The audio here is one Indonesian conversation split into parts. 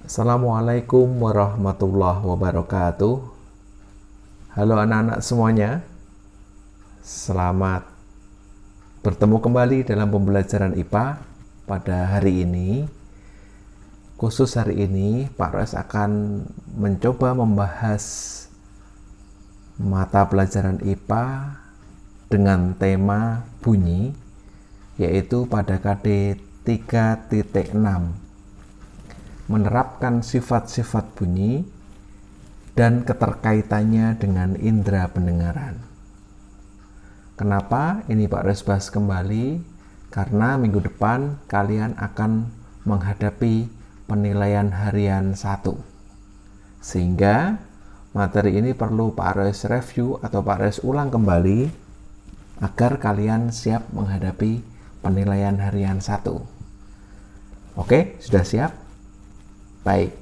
Assalamualaikum warahmatullahi wabarakatuh. Halo anak-anak semuanya, selamat bertemu kembali dalam pembelajaran IPA pada hari ini. Khusus hari ini, Pak Res akan mencoba membahas mata pelajaran IPA dengan tema bunyi, yaitu pada KD 3.6. Menerapkan sifat-sifat bunyi dan keterkaitannya dengan indera pendengaran. Kenapa ini Pak Res bahas kembali? Karena minggu depan kalian akan menghadapi penilaian harian 1. Sehingga materi ini perlu Pak Res review atau Pak Res ulang kembali agar kalian siap menghadapi penilaian harian 1. Oke, sudah siap? Baik,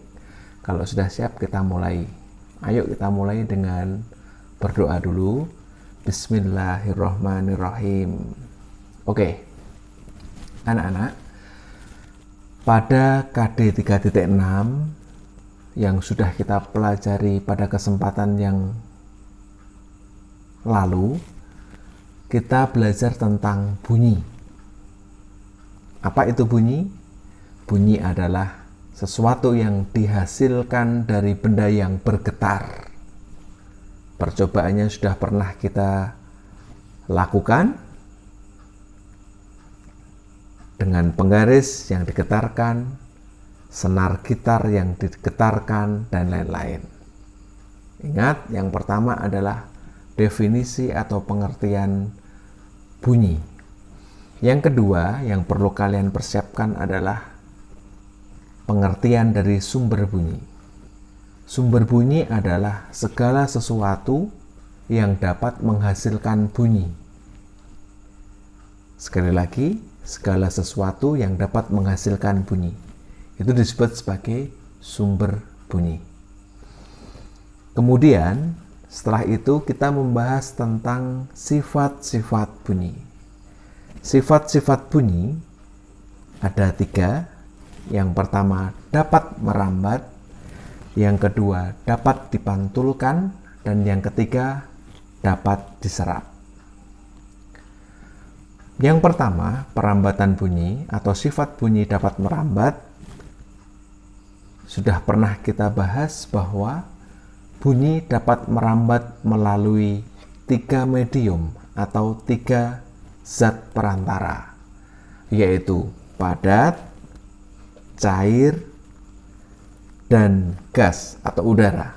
kalau sudah siap kita mulai. Ayo kita mulai dengan berdoa dulu. Bismillahirrahmanirrahim. Oke, anak-anak, pada KD 3.6 yang sudah kita pelajari pada kesempatan yang lalu, kita belajar tentang bunyi. Apa itu bunyi? Bunyi adalah sesuatu yang dihasilkan dari benda yang bergetar. Percobaannya sudah pernah kita lakukan dengan penggaris yang digetarkan, senar gitar yang digetarkan, dan lain-lain. Ingat, yang pertama adalah definisi atau pengertian bunyi. Yang kedua yang perlu kalian persiapkan adalah pengertian dari sumber bunyi. Sumber bunyi adalah segala sesuatu yang dapat menghasilkan bunyi. Sekali lagi, segala sesuatu yang dapat menghasilkan bunyi. Itu disebut sebagai sumber bunyi. Kemudian, setelah itu kita membahas tentang sifat-sifat bunyi. Sifat-sifat bunyi ada 3. Yang pertama, dapat merambat. Yang kedua, dapat dipantulkan. Dan yang ketiga, dapat diserap. Yang pertama, perambatan bunyi atau sifat bunyi dapat merambat. Sudah pernah kita bahas bahwa bunyi dapat merambat melalui 3 medium atau 3 zat perantara, yaitu padat, cair, dan gas atau udara.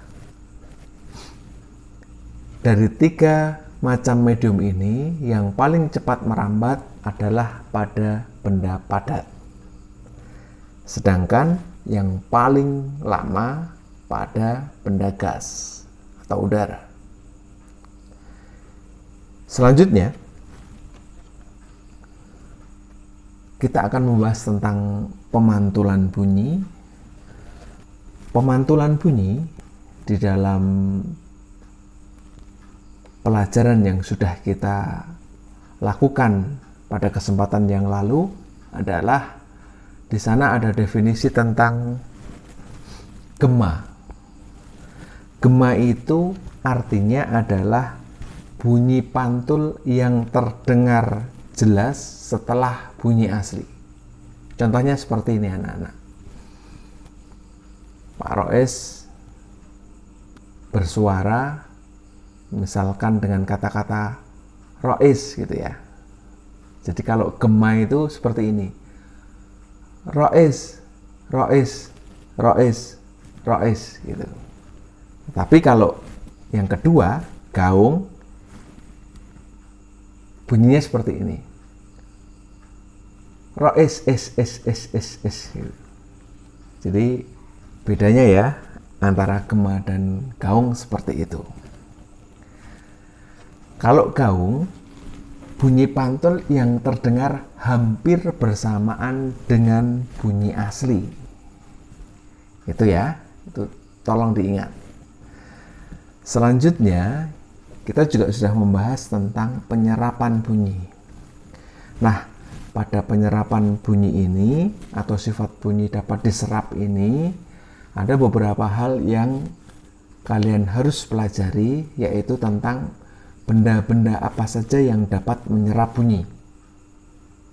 Dari 3 macam medium ini, yang paling cepat merambat adalah pada benda padat. Sedangkan yang paling lama pada benda gas atau udara. Selanjutnya, kita akan membahas tentang pemantulan bunyi. Pemantulan bunyi di dalam pelajaran yang sudah kita lakukan pada kesempatan yang lalu adalah di sana ada definisi tentang gema. Gema itu artinya adalah bunyi pantul yang terdengar jelas setelah bunyi asli. Contohnya seperti ini anak-anak. Pak Rois bersuara misalkan dengan kata-kata Rois gitu ya. Jadi kalau gema itu seperti ini. Rois, Rois, Rois, Rois gitu. Tapi kalau yang kedua, gaung, bunyinya seperti ini. Rois, es gitu. Jadi bedanya ya antara gema dan gaung seperti itu. Kalau gaung, bunyi pantul yang terdengar hampir bersamaan dengan bunyi asli. Itu ya, itu tolong diingat. Selanjutnya, kita juga sudah membahas tentang penyerapan bunyi. Nah, pada penyerapan bunyi ini atau sifat bunyi dapat diserap ini, ada beberapa hal yang kalian harus pelajari, yaitu tentang benda-benda apa saja yang dapat menyerap bunyi.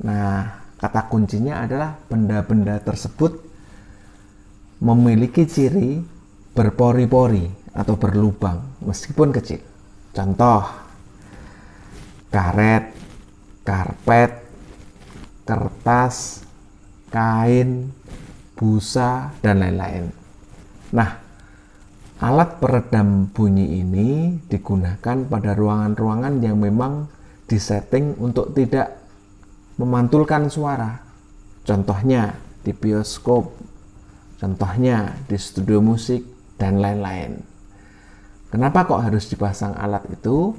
Nah, kata kuncinya adalah benda-benda tersebut memiliki ciri berpori-pori atau berlubang meskipun kecil. Contoh, karet, karpet, kertas, kain, busa, dan lain-lain. Nah, alat peredam bunyi ini digunakan pada ruangan-ruangan yang memang disetting untuk tidak memantulkan suara. Contohnya di bioskop, contohnya di studio musik, dan lain-lain. Kenapa kok harus dipasang alat itu?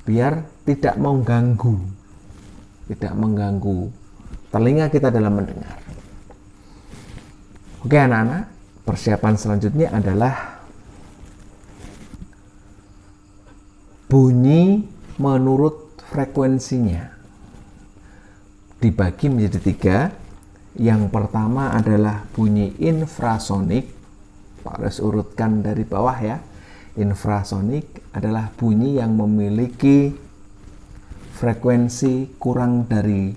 Biar tidak mengganggu telinga kita dalam mendengar. Oke anak-anak, persiapan selanjutnya adalah bunyi menurut frekuensinya. Dibagi menjadi 3. Yang pertama adalah bunyi infrasonik. Harus urutkan dari bawah ya. Infrasonik adalah bunyi yang memiliki frekuensi kurang dari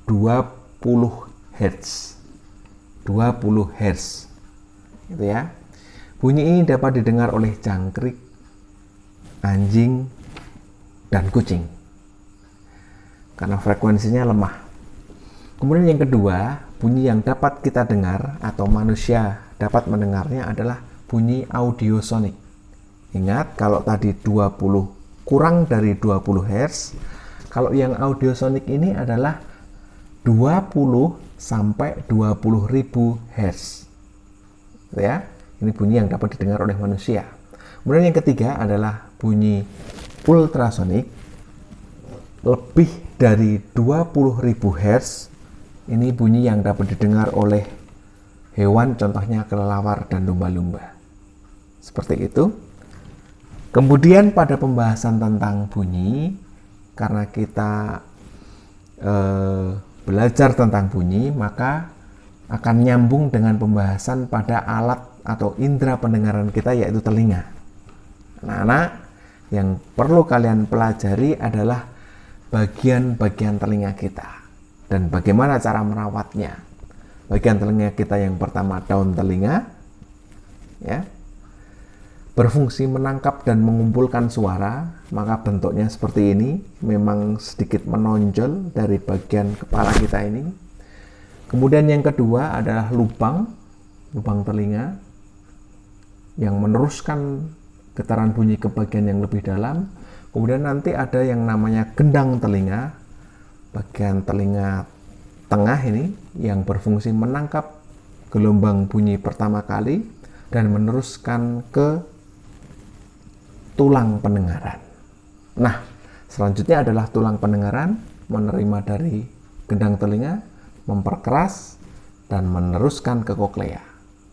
20 Hz. 20 Hz. Gitu ya. Bunyi ini dapat didengar oleh jangkrik, anjing, dan kucing. Karena frekuensinya lemah. Kemudian yang kedua, bunyi yang dapat kita dengar atau manusia dapat mendengarnya adalah bunyi audiosonik. Ingat, kalau tadi 20 kurang dari 20 Hz, kalau yang audiosonik ini adalah 20 sampai 20.000 Hz. Ya, ini bunyi yang dapat didengar oleh manusia. Kemudian yang ketiga adalah bunyi ultrasonik. Lebih dari 20.000 Hz, ini bunyi yang dapat didengar oleh hewan, contohnya kelelawar dan lumba-lumba. Seperti itu. Kemudian pada pembahasan tentang bunyi, karena kita belajar tentang bunyi, maka akan nyambung dengan pembahasan pada alat atau indera pendengaran kita, yaitu telinga. Anak-anak, yang perlu kalian pelajari adalah bagian-bagian telinga kita dan bagaimana cara merawatnya. Bagian telinga kita yang pertama, daun telinga, ya, berfungsi menangkap dan mengumpulkan suara, maka bentuknya seperti ini, memang sedikit menonjol dari bagian kepala kita ini. Kemudian yang kedua adalah lubang telinga yang meneruskan getaran bunyi ke bagian yang lebih dalam. Kemudian nanti ada yang namanya gendang telinga, bagian telinga tengah ini yang berfungsi menangkap gelombang bunyi pertama kali dan meneruskan ke tulang pendengaran. Nah, selanjutnya adalah tulang pendengaran menerima dari gendang telinga, memperkeras dan meneruskan ke koklea.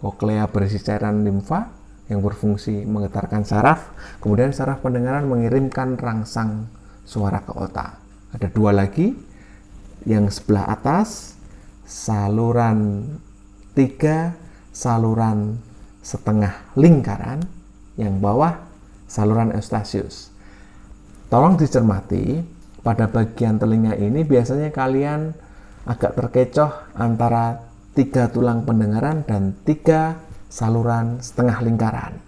Koklea berisi cairan limfa yang berfungsi menggetarkan saraf, kemudian saraf pendengaran mengirimkan rangsang suara ke otak. Ada 2 lagi, yang sebelah atas saluran 3, saluran setengah lingkaran, yang bawah saluran eustasius. Tolong dicermati, pada bagian telinga ini biasanya kalian agak terkecoh antara 3 tulang pendengaran dan 3 saluran setengah lingkaran.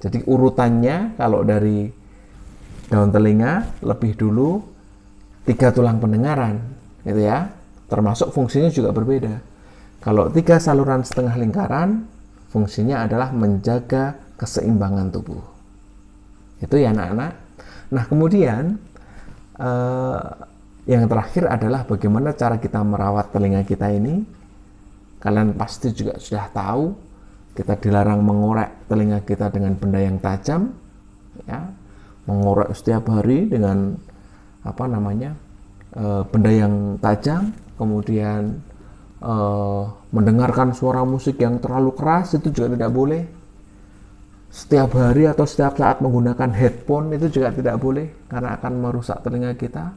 Jadi urutannya kalau dari daun telinga lebih dulu 3 tulang pendengaran, gitu ya. Termasuk fungsinya juga berbeda. Kalau 3 saluran setengah lingkaran, fungsinya adalah menjaga keseimbangan tubuh. Itu ya anak-anak. Nah kemudian yang terakhir adalah bagaimana cara kita merawat telinga kita ini. Kalian pasti juga sudah tahu, kita dilarang mengorek telinga kita dengan benda yang tajam, ya. Mengorek setiap hari dengan benda yang tajam, kemudian mendengarkan suara musik yang terlalu keras itu juga tidak boleh. Setiap hari atau setiap saat menggunakan headphone itu juga tidak boleh, karena akan merusak telinga kita.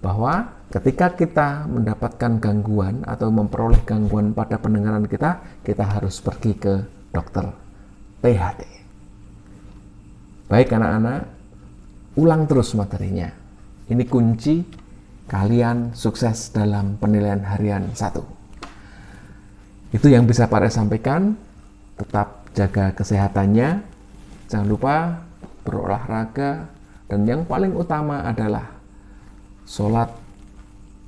bahwa ketika kita mendapatkan gangguan atau memperoleh gangguan pada pendengaran kita, kita harus pergi ke dokter THT. Baik anak-anak, ulang terus materinya. Ini kunci kalian sukses dalam penilaian harian 1. Itu yang bisa Pak Res sampaikan. Tetap jaga kesehatannya. Jangan lupa berolahraga. Dan yang paling utama adalah sholat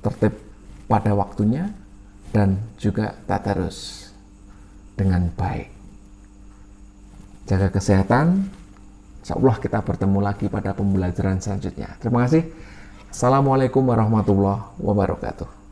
tertib pada waktunya dan juga tadarus dengan baik. Jaga kesehatan. Insya Allah kita bertemu lagi pada pembelajaran selanjutnya. Terima kasih. Assalamualaikum warahmatullahi wabarakatuh.